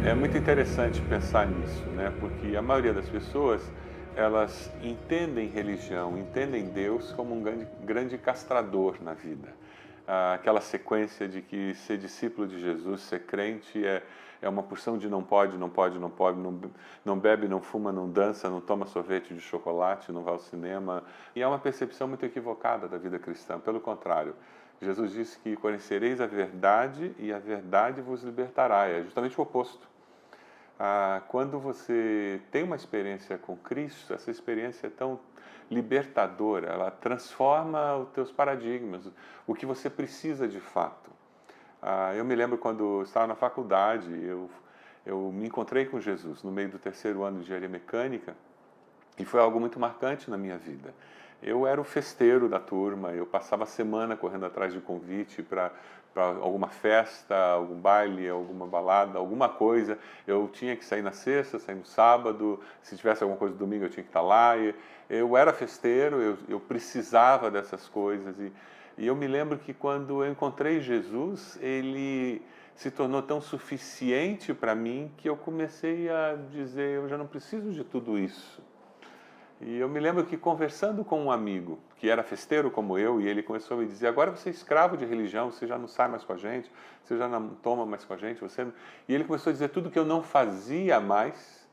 É muito interessante pensar nisso, né? Porque a maioria das pessoas, elas entendem religião, entendem Deus como um grande castrador na vida. Aquela sequência de que ser discípulo de Jesus, ser crente, é uma porção de não pode, não pode, não pode, não bebe, não fuma, não dança, não toma sorvete de chocolate, não vai ao cinema. E é uma percepção muito equivocada da vida cristã. Pelo contrário, Jesus disse que conhecereis a verdade e a verdade vos libertará. É justamente o oposto. Quando você tem uma experiência com Cristo, essa experiência é tão libertadora, ela transforma os teus paradigmas, o que você precisa de fato. Eu me lembro quando estava na faculdade, eu me encontrei com Jesus no meio do terceiro ano de engenharia mecânica e foi algo muito marcante na minha vida. Eu era o festeiro da turma, eu passava a semana correndo atrás de convite para alguma festa, algum baile, alguma balada, alguma coisa. Eu tinha que sair na sexta, sair no sábado, se tivesse alguma coisa no domingo eu tinha que estar lá. Eu era festeiro, eu precisava dessas coisas. E eu me lembro que quando eu encontrei Jesus, ele se tornou tão suficiente para mim que eu comecei a dizer, eu já não preciso de tudo isso. E eu me lembro que conversando com um amigo, que era festeiro como eu, e ele começou a me dizer, agora você é escravo de religião, você já não sai mais com a gente, você já não toma mais com a gente, você não... E ele começou a dizer tudo que eu não fazia mais.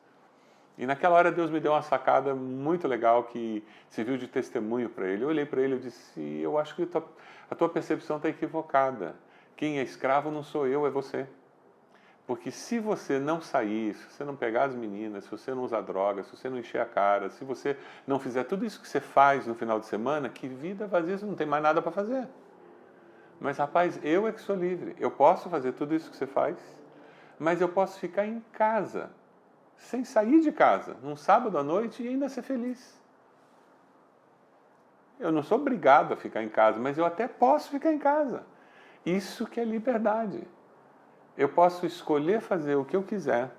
E naquela hora Deus me deu uma sacada muito legal que serviu de testemunho para ele. Eu olhei para ele e disse, eu acho que a tua percepção está equivocada. Quem é escravo não sou eu, é você. Porque se você não sair, se você não pegar as meninas, se você não usar droga, se você não encher a cara, se você não fizer tudo isso que você faz no final de semana, que vida vazia, você não tem mais nada para fazer. Mas rapaz, eu é que sou livre. Eu posso fazer tudo isso que você faz, mas eu posso ficar em casa, sem sair de casa, num sábado à noite e ainda ser feliz. Eu não sou obrigado a ficar em casa, mas eu até posso ficar em casa. Isso que é liberdade. Eu posso escolher fazer o que eu quiser,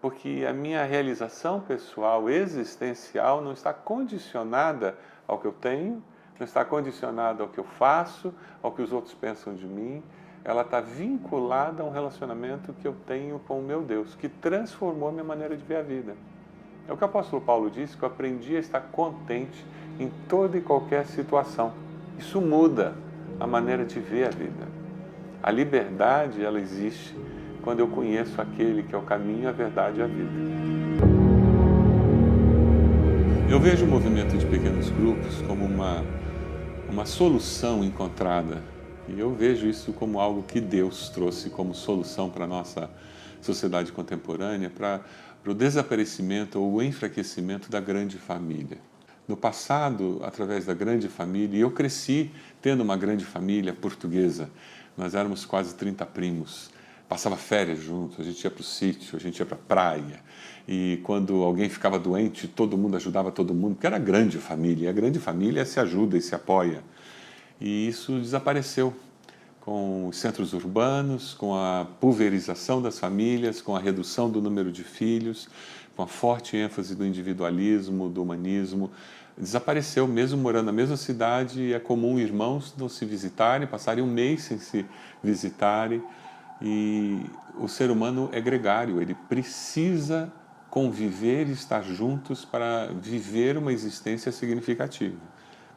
porque a minha realização pessoal, existencial, não está condicionada ao que eu tenho, não está condicionada ao que eu faço, ao que os outros pensam de mim. Ela está vinculada a um relacionamento que eu tenho com o meu Deus, que transformou a minha maneira de ver a vida. É o que o apóstolo Paulo disse, que eu aprendi a estar contente em toda e qualquer situação. Isso muda a maneira de ver a vida. A liberdade, ela existe quando eu conheço aquele que é o caminho, a verdade e a vida. Eu vejo o movimento de pequenos grupos como uma solução encontrada. E eu vejo isso como algo que Deus trouxe como solução para a nossa sociedade contemporânea, para o desaparecimento ou o enfraquecimento da grande família. No passado, através da grande família, e eu cresci tendo uma grande família portuguesa, nós éramos quase 30 primos, passava férias juntos, a gente ia para o sítio, a gente ia para a praia, e quando alguém ficava doente, todo mundo ajudava todo mundo, porque era grande família, e a grande família se ajuda e se apoia. E isso desapareceu com os centros urbanos, com a pulverização das famílias, com a redução do número de filhos, com a forte ênfase do individualismo, do humanismo. Desapareceu, mesmo morando na mesma cidade, é comum irmãos não se visitarem, passarem um mês sem se visitarem. E o ser humano é gregário, ele precisa conviver e estar juntos para viver uma existência significativa.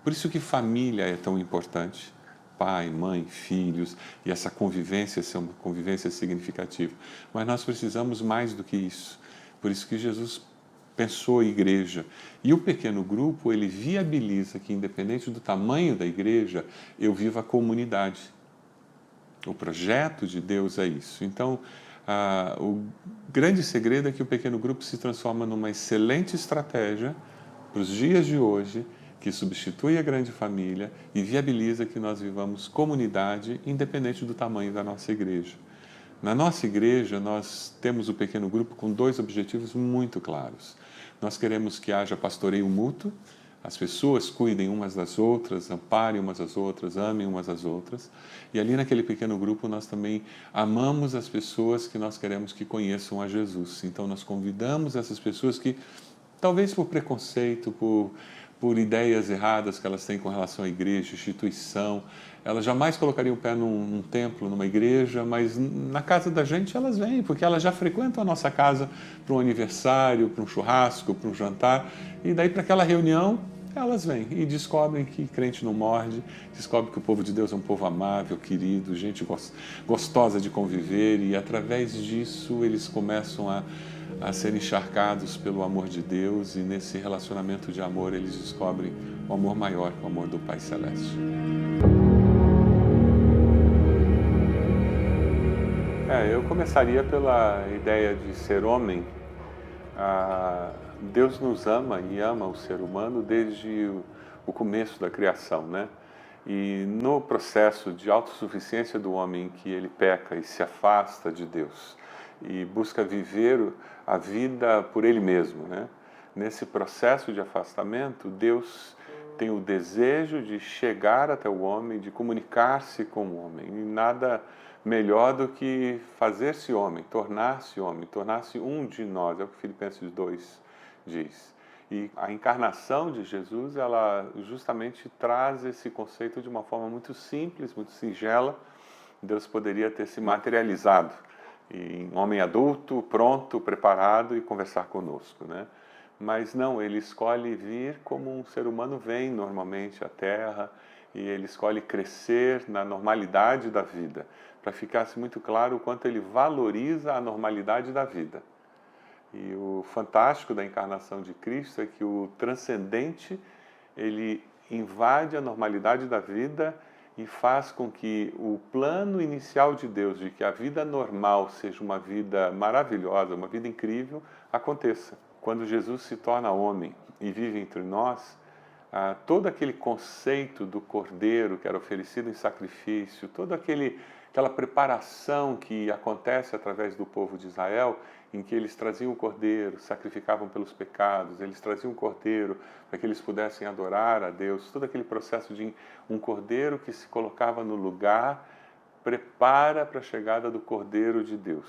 Por isso que família é tão importante. Pai, mãe, filhos, e essa convivência ser uma convivência significativa. Mas nós precisamos mais do que isso. Por isso que Jesus pensou a igreja. E o pequeno grupo, ele viabiliza que, independente do tamanho da igreja, eu viva a comunidade. O projeto de Deus é isso. Então, o grande segredo é que o pequeno grupo se transforma numa excelente estratégia para os dias de hoje, que substitui a grande família e viabiliza que nós vivamos comunidade, independente do tamanho da nossa igreja. Na nossa igreja, nós temos o pequeno grupo com dois objetivos muito claros. Nós queremos que haja pastoreio mútuo, as pessoas cuidem umas das outras, amparem umas às outras, amem umas às outras. E ali naquele pequeno grupo nós também amamos as pessoas que nós queremos que conheçam a Jesus. Então nós convidamos essas pessoas que, talvez por preconceito, por ideias erradas que elas têm com relação à igreja, instituição. Elas jamais colocariam o pé num templo, numa igreja, mas na casa da gente elas vêm, porque elas já frequentam a nossa casa para um aniversário, para um churrasco, para um jantar, e daí para aquela reunião elas vêm e descobrem que crente não morde, descobrem que o povo de Deus é um povo amável, querido, gente gostosa de conviver, e através disso eles começam a ser encharcados pelo amor de Deus, e nesse relacionamento de amor eles descobrem o amor maior, que é o amor do Pai Celeste. Eu começaria pela ideia de ser homem. Deus nos ama e ama o ser humano desde o começo da criação, né? E no processo de autossuficiência do homem, em que ele peca e se afasta de Deus e busca viver a vida por ele mesmo, né? Nesse processo de afastamento, Deus tem o desejo de chegar até o homem, de comunicar-se com o homem. E nada melhor do que fazer-se homem, tornar-se um de nós, é o que Filipenses 2 diz. E a encarnação de Jesus, ela justamente traz esse conceito de uma forma muito simples, muito singela. Deus poderia ter se materializado em um homem adulto, pronto, preparado e conversar conosco, né? Mas não, ele escolhe vir como um ser humano vem normalmente à Terra, e ele escolhe crescer na normalidade da vida, para ficar muito claro o quanto ele valoriza a normalidade da vida. E o fantástico da encarnação de Cristo é que o transcendente, ele invade a normalidade da vida e faz com que o plano inicial de Deus, de que a vida normal seja uma vida maravilhosa, uma vida incrível, aconteça. Quando Jesus se torna homem e vive entre nós, todo aquele conceito do cordeiro que era oferecido em sacrifício, toda aquela preparação que acontece através do povo de Israel, em que eles traziam o cordeiro, sacrificavam pelos pecados, eles traziam o cordeiro para que eles pudessem adorar a Deus, todo aquele processo de um cordeiro que se colocava no lugar, prepara para a chegada do Cordeiro de Deus.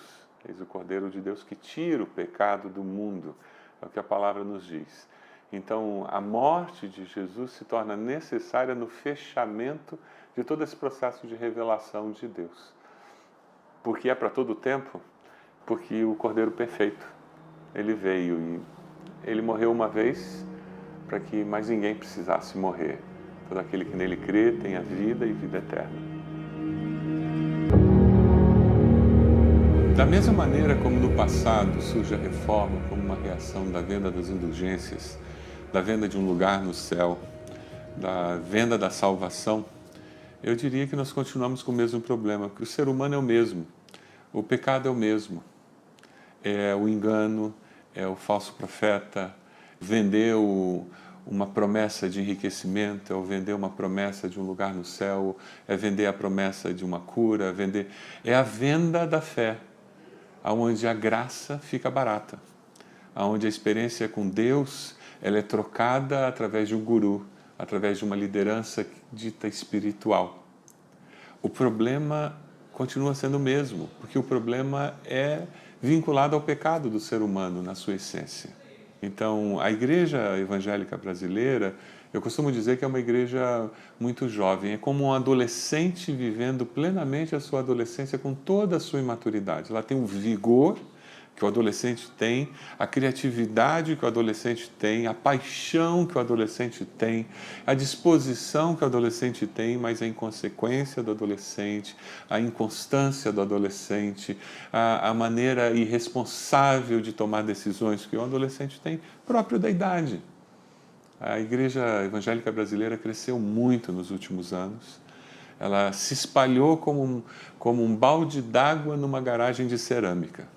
Eis o Cordeiro de Deus que tira o pecado do mundo, é o que a palavra nos diz. Então, a morte de Jesus se torna necessária no fechamento de todo esse processo de revelação de Deus. Porque é para todo o tempo? Porque o Cordeiro perfeito, ele veio e ele morreu uma vez para que mais ninguém precisasse morrer. Todo aquele que nele crê tem a vida e vida eterna. Da mesma maneira como no passado surge a reforma como uma reação da venda das indulgências, da venda de um lugar no céu, da venda da salvação, eu diria que nós continuamos com o mesmo problema, porque o ser humano é o mesmo, o pecado é o mesmo, é o engano, é o falso profeta, vender uma promessa de enriquecimento, é vender uma promessa de um lugar no céu, é vender a promessa de uma cura, é a venda da fé, onde a graça fica barata, onde a experiência com Deus ela é trocada através de um guru, através de uma liderança dita espiritual. O problema continua sendo o mesmo, porque o problema é vinculado ao pecado do ser humano na sua essência. Então, a igreja evangélica brasileira, eu costumo dizer que é uma igreja muito jovem, é como um adolescente vivendo plenamente a sua adolescência com toda a sua imaturidade. Ela tem um vigor que o adolescente tem, a criatividade que o adolescente tem, a paixão que o adolescente tem, a disposição que o adolescente tem, mas a inconsequência do adolescente, a inconstância do adolescente, a maneira irresponsável de tomar decisões que o adolescente tem, próprio da idade. A igreja evangélica brasileira cresceu muito nos últimos anos. Ela se espalhou como um balde d'água numa garagem de cerâmica.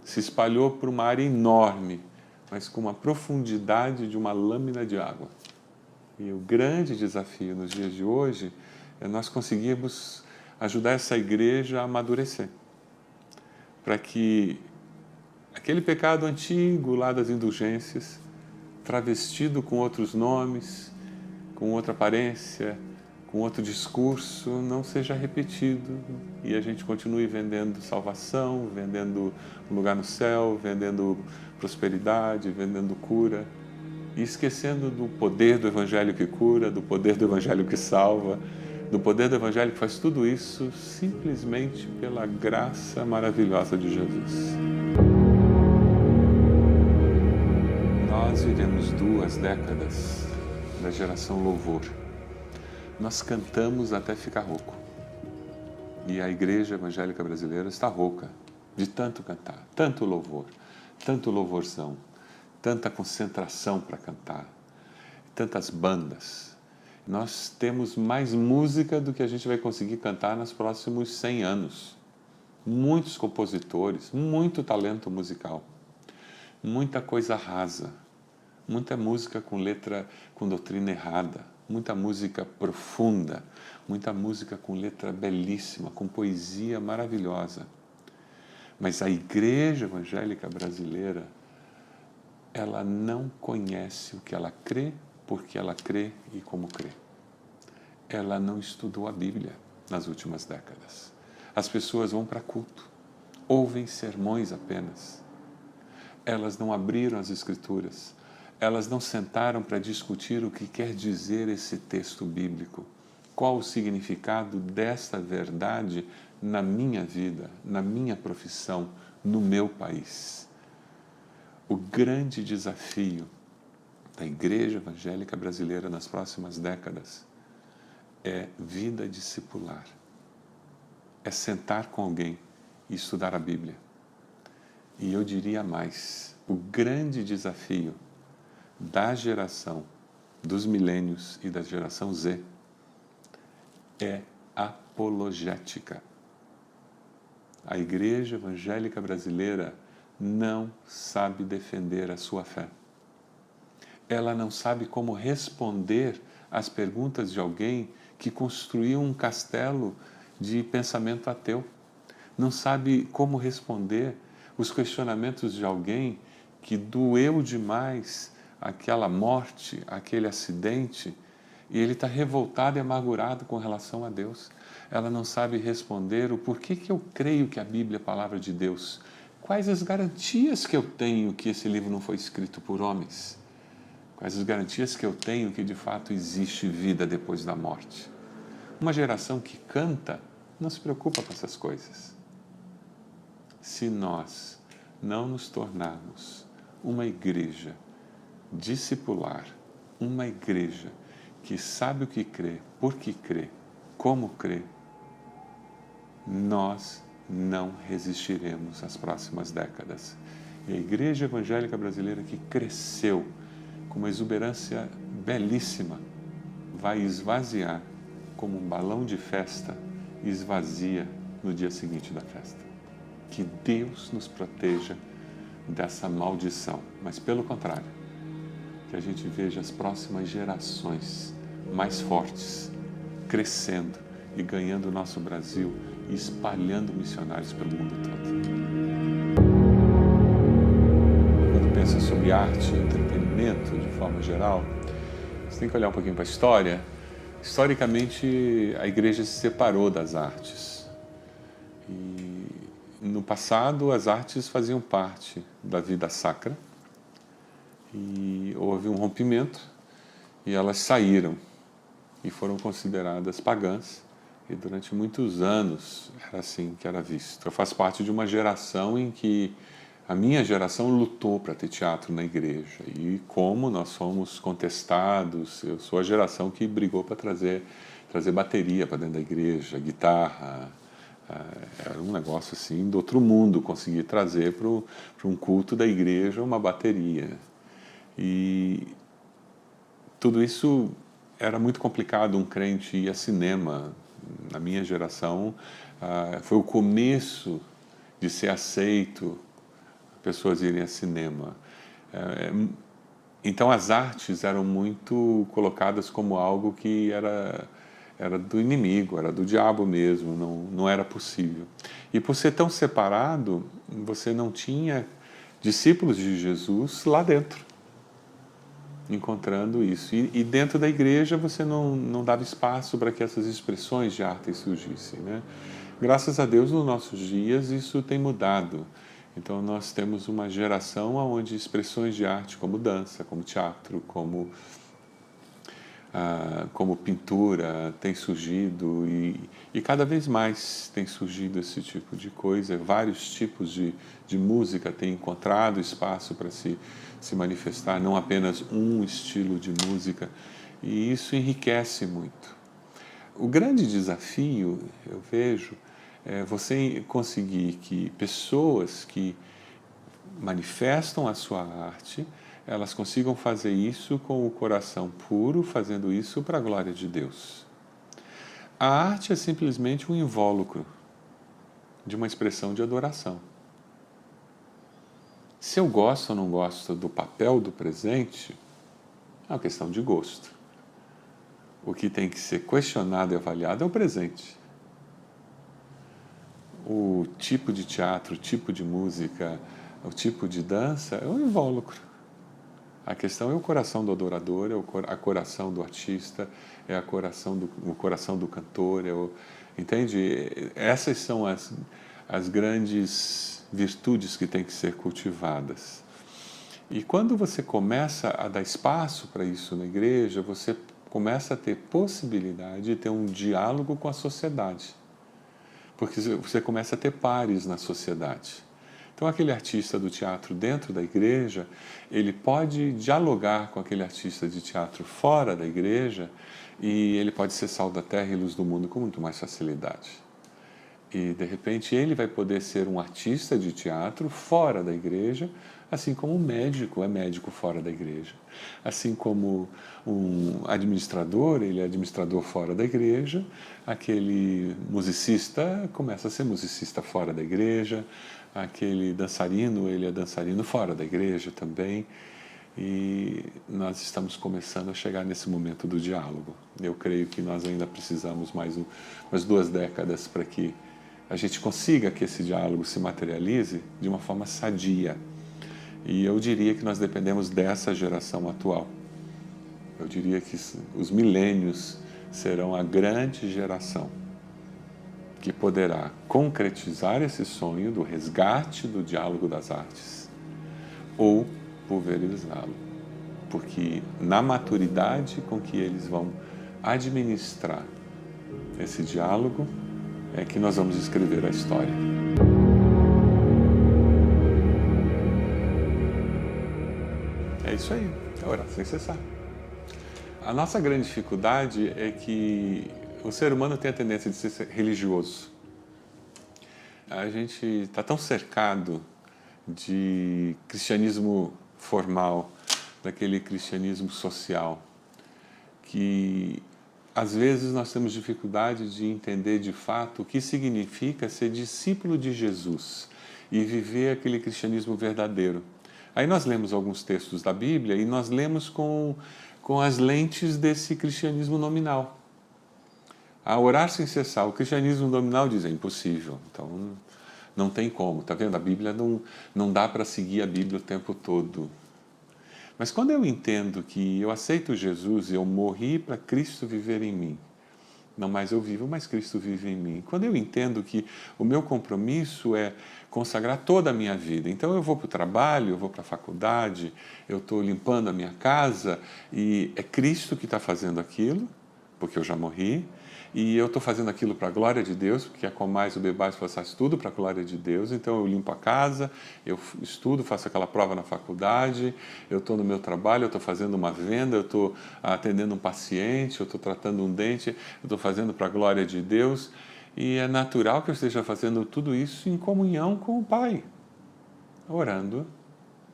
Se espalhou por uma área enorme, mas com uma profundidade de uma lâmina de água. E o grande desafio nos dias de hoje é nós conseguirmos ajudar essa igreja a amadurecer, para que aquele pecado antigo lá das indulgências, travestido com outros nomes, com outra aparência, com outro discurso, não seja repetido e a gente continue vendendo salvação, vendendo um lugar no céu, vendendo prosperidade, vendendo cura, e esquecendo do poder do Evangelho que cura, do poder do Evangelho que salva, do poder do Evangelho que faz tudo isso simplesmente pela graça maravilhosa de Jesus. Nós vivemos 2 décadas da geração louvor. Nós cantamos até ficar rouco. E a igreja evangélica brasileira está rouca de tanto cantar, tanto louvorzão, tanta concentração para cantar, tantas bandas. Nós temos mais música do que a gente vai conseguir cantar nos próximos 100 anos. Muitos compositores, muito talento musical, muita coisa rasa, muita música com letra, com doutrina errada, muita música profunda, muita música com letra belíssima, com poesia maravilhosa. Mas a igreja evangélica brasileira, ela não conhece o que ela crê, porque ela crê e como crê. Ela não estudou a Bíblia nas últimas décadas. As pessoas vão para culto, ouvem sermões apenas. Elas não abriram as Escrituras, elas não sentaram para discutir o que quer dizer esse texto bíblico. Qual o significado desta verdade na minha vida, na minha profissão, no meu país? O grande desafio da Igreja Evangélica Brasileira nas próximas décadas é vida discipular. É sentar com alguém e estudar a Bíblia. E eu diria mais, o grande desafio da geração dos milênios e da geração Z é apologética. A Igreja Evangélica Brasileira não sabe defender a sua fé. Ela não sabe como responder às perguntas de alguém que construiu um castelo de pensamento ateu. Não sabe como responder os questionamentos de alguém que doeu demais aquela morte, aquele acidente, e ele está revoltado e amargurado com relação a Deus. Ela não sabe responder o porquê que eu creio que a Bíblia é a palavra de Deus. Quais as garantias que eu tenho que esse livro não foi escrito por homens? Quais as garantias que eu tenho que de fato existe vida depois da morte? Uma geração que canta não se preocupa com essas coisas. Se nós não nos tornarmos uma igreja discipular, uma igreja que sabe o que crê, por que crê, como crê, nós não resistiremos às próximas décadas. E a Igreja Evangélica Brasileira, que cresceu com uma exuberância belíssima, vai esvaziar como um balão de festa esvazia no dia seguinte da festa. Que Deus nos proteja dessa maldição, mas pelo contrário, que a gente veja as próximas gerações mais fortes, crescendo e ganhando o nosso Brasil e espalhando missionários pelo mundo todo. Quando pensa sobre arte e entretenimento de forma geral, você tem que olhar um pouquinho para a história. Historicamente, a igreja se separou das artes. E no passado, as artes faziam parte da vida sacra. E houve um rompimento e elas saíram e foram consideradas pagãs. E durante muitos anos era assim que era visto. Eu faço parte de uma geração em que a minha geração lutou para ter teatro na igreja. E como nós fomos contestados, eu sou a geração que brigou para trazer bateria para dentro da igreja, guitarra. Era um negócio assim do outro mundo, conseguir trazer para um culto da igreja uma bateria. E tudo isso era muito complicado, um crente ir a cinema. Na minha geração, foi o começo de ser aceito pessoas irem a cinema. Então as artes eram muito colocadas como algo que era do inimigo, era do diabo mesmo, não era possível. E por ser tão separado, você não tinha discípulos de Jesus lá dentro, encontrando isso. E dentro da igreja você não dava espaço para que essas expressões de arte surgissem, né? Graças a Deus, nos nossos dias, isso tem mudado. Então nós temos uma geração onde expressões de arte como dança, como teatro, como pintura tem surgido e cada vez mais tem surgido esse tipo de coisa. Vários tipos de música têm encontrado espaço para se manifestar, não apenas um estilo de música, e isso enriquece muito. O grande desafio, eu vejo, é você conseguir que pessoas que manifestam a sua arte, elas consigam fazer isso com o coração puro, fazendo isso para a glória de Deus. A arte é simplesmente um invólucro de uma expressão de adoração. Se eu gosto ou não gosto do papel do presente, é uma questão de gosto. O que tem que ser questionado e avaliado é o presente. O tipo de teatro, o tipo de música, o tipo de dança é um invólucro. A questão é o coração do adorador, é o coração do artista, é o coração do cantor, entende? Essas são as grandes virtudes que têm que ser cultivadas. E quando você começa a dar espaço para isso na igreja, você começa a ter possibilidade de ter um diálogo com a sociedade. Porque você começa a ter pares na sociedade. Então, aquele artista do teatro dentro da igreja, ele pode dialogar com aquele artista de teatro fora da igreja e ele pode ser sal da terra e luz do mundo com muito mais facilidade. E, de repente, ele vai poder ser um artista de teatro fora da igreja, assim como um médico é médico fora da igreja. Assim como um administrador, ele é administrador fora da igreja, aquele musicista começa a ser musicista fora da igreja, aquele dançarino, ele é dançarino fora da igreja também. E nós estamos começando a chegar nesse momento do diálogo. Eu creio que nós ainda precisamos umas 2 décadas para que a gente consiga que esse diálogo se materialize de uma forma sadia. E eu diria que nós dependemos dessa geração atual. Eu diria que os milênios serão a grande geração que poderá concretizar esse sonho do resgate do diálogo das artes ou pulverizá-lo. Porque na maturidade com que eles vão administrar esse diálogo é que nós vamos escrever a história. É isso aí, é orar sem cessar. A nossa grande dificuldade é que o ser humano tem a tendência de ser religioso. A gente está tão cercado de cristianismo formal, daquele cristianismo social, que às vezes nós temos dificuldade de entender de fato o que significa ser discípulo de Jesus e viver aquele cristianismo verdadeiro. Aí nós lemos alguns textos da Bíblia e nós lemos com as lentes desse cristianismo nominal. A orar sem cessar, o cristianismo nominal diz é impossível, então não tem como, tá vendo? A Bíblia não dá para seguir a Bíblia o tempo todo. Mas quando eu entendo que eu aceito Jesus e eu morri para Cristo viver em mim, não mais eu vivo, mas Cristo vive em mim. Quando eu entendo que o meu compromisso é consagrar toda a minha vida, então eu vou para o trabalho, eu vou para a faculdade, eu estou limpando a minha casa e é Cristo que está fazendo aquilo, porque eu já morri, e eu estou fazendo aquilo para a glória de Deus, porque é comais ou bebais, façais tudo para a glória de Deus. Então eu limpo a casa, eu estudo, faço aquela prova na faculdade, eu estou no meu trabalho, eu estou fazendo uma venda, eu estou atendendo um paciente, eu estou tratando um dente, eu estou fazendo para a glória de Deus. E é natural que eu esteja fazendo tudo isso em comunhão com o Pai, orando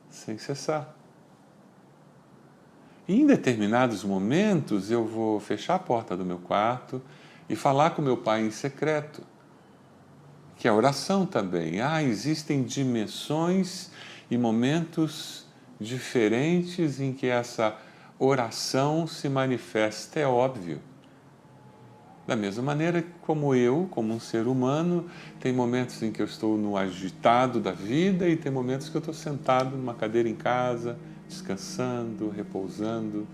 sem cessar. E em determinados momentos eu vou fechar a porta do meu quarto e falar com meu Pai em secreto, que é oração também. Existem dimensões e momentos diferentes em que essa oração se manifesta, é óbvio. Da mesma maneira como eu, como um ser humano, tem momentos em que eu estou no agitado da vida e tem momentos que eu estou sentado numa cadeira em casa, descansando, repousando.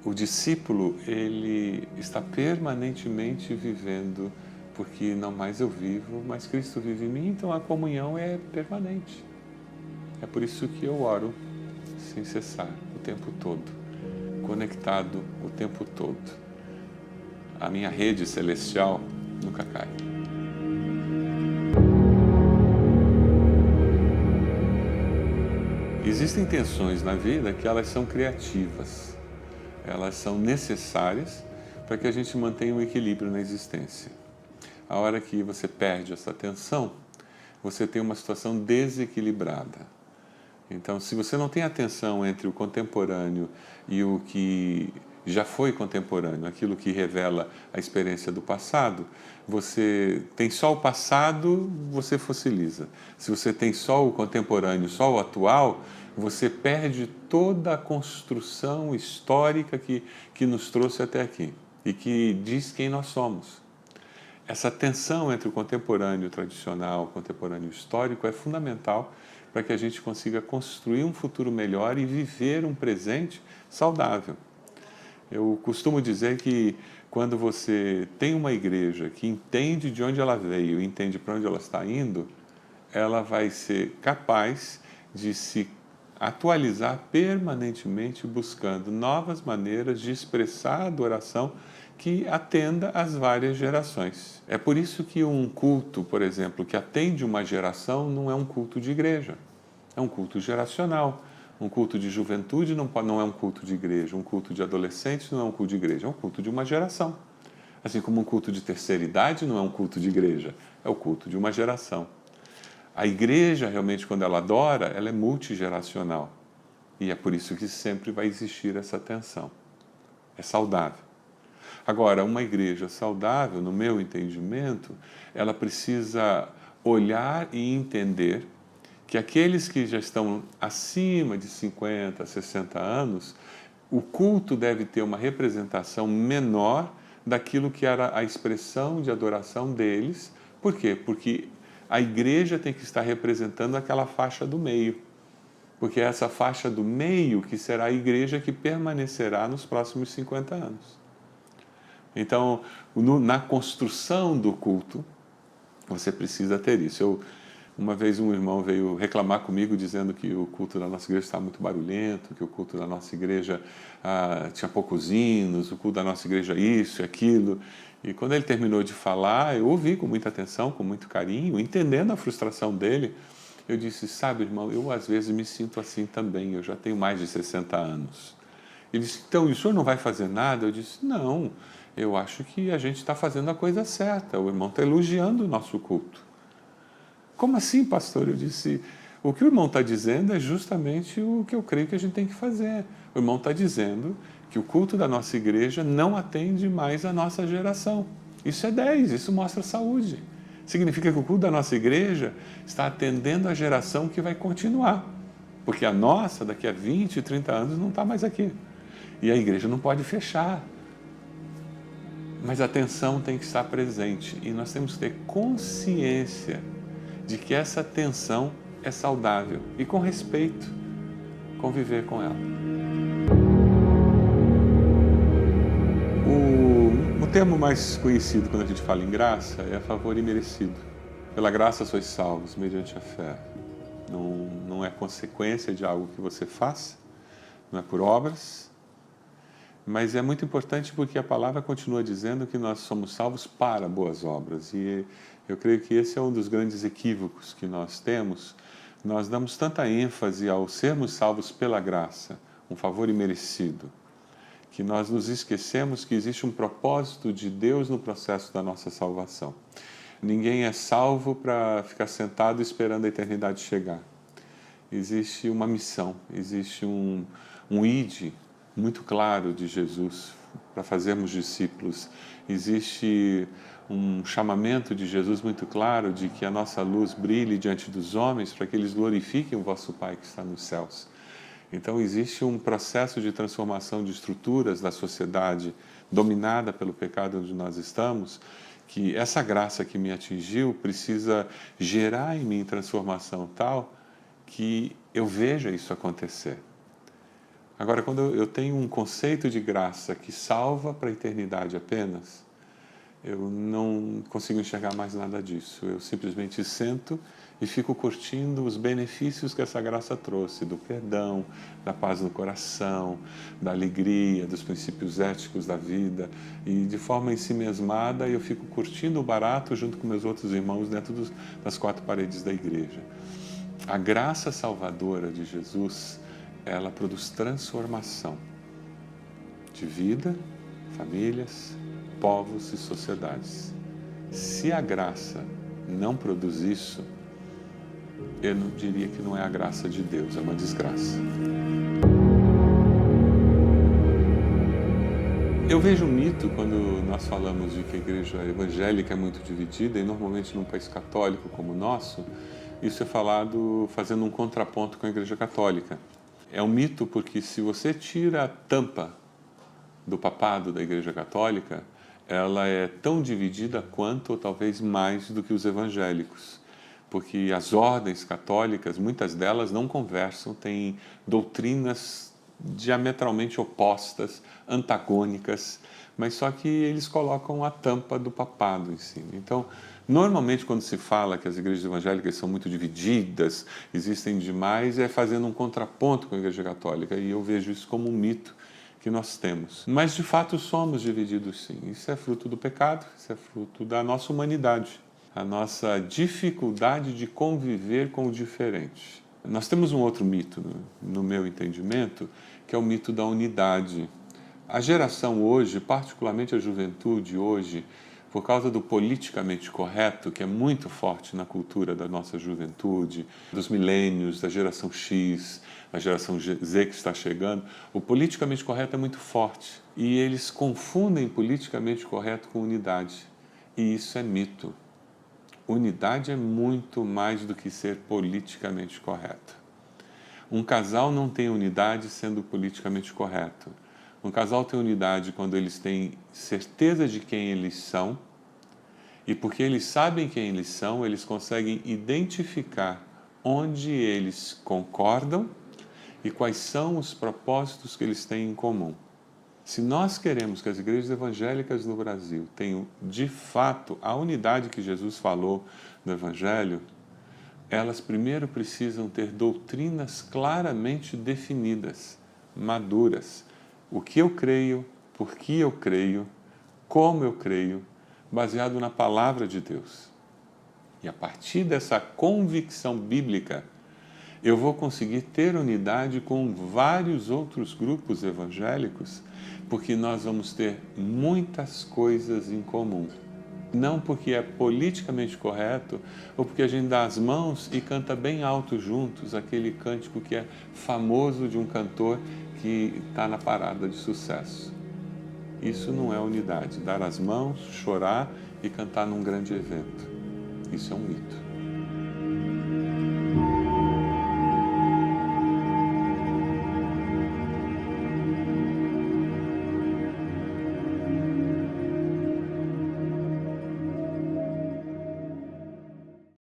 O discípulo, ele está permanentemente vivendo porque não mais eu vivo, mas Cristo vive em mim, então a comunhão é permanente. É por isso que eu oro sem cessar, o tempo todo, conectado o tempo todo. A minha rede celestial nunca cai. Existem tensões na vida que elas são criativas, elas são necessárias para que a gente mantenha um equilíbrio na existência. A hora que você perde essa tensão, você tem uma situação desequilibrada. Então, se você não tem atenção entre o contemporâneo e o que já foi contemporâneo, aquilo que revela a experiência do passado, você tem só o passado, você fossiliza. Se você tem só o contemporâneo, só o atual, você perde toda a construção histórica que nos trouxe até aqui e que diz quem nós somos. Essa tensão entre o contemporâneo tradicional, o contemporâneo histórico é fundamental para que a gente consiga construir um futuro melhor e viver um presente saudável. Eu costumo dizer que quando você tem uma igreja que entende de onde ela veio e entende para onde ela está indo, ela vai ser capaz de se atualizar permanentemente buscando novas maneiras de expressar a adoração que atenda às várias gerações. É por isso que um culto, por exemplo, que atende uma geração não é um culto de igreja, é um culto geracional. Um culto de juventude não é um culto de igreja, um culto de adolescentes não é um culto de igreja, é um culto de uma geração. Assim como um culto de terceira idade não é um culto de igreja, é o culto de uma geração. A igreja, realmente, quando ela adora, ela é multigeracional. E é por isso que sempre vai existir essa tensão. É saudável. Agora, uma igreja saudável, no meu entendimento, ela precisa olhar e entender que aqueles que já estão acima de 50, 60 anos, o culto deve ter uma representação menor daquilo que era a expressão de adoração deles. Por quê? Porque a igreja tem que estar representando aquela faixa do meio. Porque é essa faixa do meio que será a igreja que permanecerá nos próximos 50 anos. Então, na construção do culto, você precisa ter isso. Uma vez um irmão veio reclamar comigo dizendo que o culto da nossa igreja estava muito barulhento, que o culto da nossa igreja tinha poucos hinos, o culto da nossa igreja isso e aquilo. E quando ele terminou de falar, eu ouvi com muita atenção, com muito carinho, entendendo a frustração dele. Eu disse, sabe, irmão, eu às vezes me sinto assim também, eu já tenho mais de 60 anos. Ele disse, então, e o senhor não vai fazer nada? Eu disse, não, eu acho que a gente está fazendo a coisa certa, o irmão está elogiando o nosso culto. Como assim, pastor? Eu disse, o que o irmão está dizendo é justamente o que eu creio que a gente tem que fazer. O irmão está dizendo que o culto da nossa igreja não atende mais a nossa geração. Isso é 10, isso mostra saúde. Significa que o culto da nossa igreja está atendendo a geração que vai continuar. Porque a nossa, daqui a 20, 30 anos, não está mais aqui. E a igreja não pode fechar. Mas a atenção tem que estar presente. E nós temos que ter consciência de que essa tensão é saudável e com respeito conviver com ela. O termo mais conhecido quando a gente fala em graça é favor imerecido. Pela graça sois salvos mediante a fé. Não é consequência de algo que você faça, não é por obras, mas é muito importante porque a palavra continua dizendo que nós somos salvos para boas obras. E eu creio que esse é um dos grandes equívocos que nós temos. Nós damos tanta ênfase ao sermos salvos pela graça, um favor imerecido, que nós nos esquecemos que existe um propósito de Deus no processo da nossa salvação. Ninguém é salvo para ficar sentado esperando a eternidade chegar. Existe uma missão, existe um ide muito claro de Jesus para fazermos discípulos. Existe um chamamento de Jesus muito claro de que a nossa luz brilhe diante dos homens para que eles glorifiquem o vosso Pai que está nos céus. Então existe um processo de transformação de estruturas da sociedade dominada pelo pecado onde nós estamos, que essa graça que me atingiu precisa gerar em mim transformação tal que eu veja isso acontecer. Agora, quando eu tenho um conceito de graça que salva para a eternidade apenas, Eu não consigo enxergar mais nada disso. Eu simplesmente sento e fico curtindo os benefícios que essa graça trouxe, do perdão, da paz no coração, da alegria, dos princípios éticos da vida. E de forma ensimesmada eu fico curtindo o barato junto com meus outros irmãos dentro das quatro paredes da igreja. A graça salvadora de Jesus, ela produz transformação de vida, famílias, povos e sociedades. Se a graça não produz isso, eu não diria que não é a graça de Deus, é uma desgraça. Eu vejo um mito quando nós falamos de que a igreja evangélica é muito dividida, e normalmente num país católico como o nosso, isso é falado fazendo um contraponto com a igreja católica. É um mito porque se você tira a tampa do papado da igreja católica, ela é tão dividida quanto, ou talvez mais, do que os evangélicos. Porque as ordens católicas, muitas delas não conversam, têm doutrinas diametralmente opostas, antagônicas, mas só que eles colocam a tampa do papado em cima. Então, normalmente quando se fala que as igrejas evangélicas são muito divididas, existem demais, é fazendo um contraponto com a igreja católica, e eu vejo isso como um mito que nós temos. Mas de fato somos divididos sim. Isso é fruto do pecado, isso é fruto da nossa humanidade, a nossa dificuldade de conviver com o diferente. Nós temos um outro mito, no meu entendimento, que é o mito da unidade. A geração hoje, particularmente a juventude hoje, por causa do politicamente correto, que é muito forte na cultura da nossa juventude, dos milênios, da geração X, da geração Z que está chegando, o politicamente correto é muito forte. E eles confundem politicamente correto com unidade. E isso é mito. Unidade é muito mais do que ser politicamente correto. Um casal não tem unidade sendo politicamente correto. Um casal tem unidade quando eles têm certeza de quem eles são, e porque eles sabem quem eles são, eles conseguem identificar onde eles concordam e quais são os propósitos que eles têm em comum. Se nós queremos que as igrejas evangélicas no Brasil tenham, de fato, a unidade que Jesus falou no Evangelho, elas primeiro precisam ter doutrinas claramente definidas, maduras. O que eu creio, por que eu creio, como eu creio, baseado na palavra de Deus. E a partir dessa convicção bíblica, eu vou conseguir ter unidade com vários outros grupos evangélicos, porque nós vamos ter muitas coisas em comum. Não porque é politicamente correto, ou porque a gente dá as mãos e canta bem alto juntos, aquele cântico que é famoso de um cantor que está na parada de sucesso. Isso não é unidade, dar as mãos, chorar e cantar num grande evento. Isso é um mito.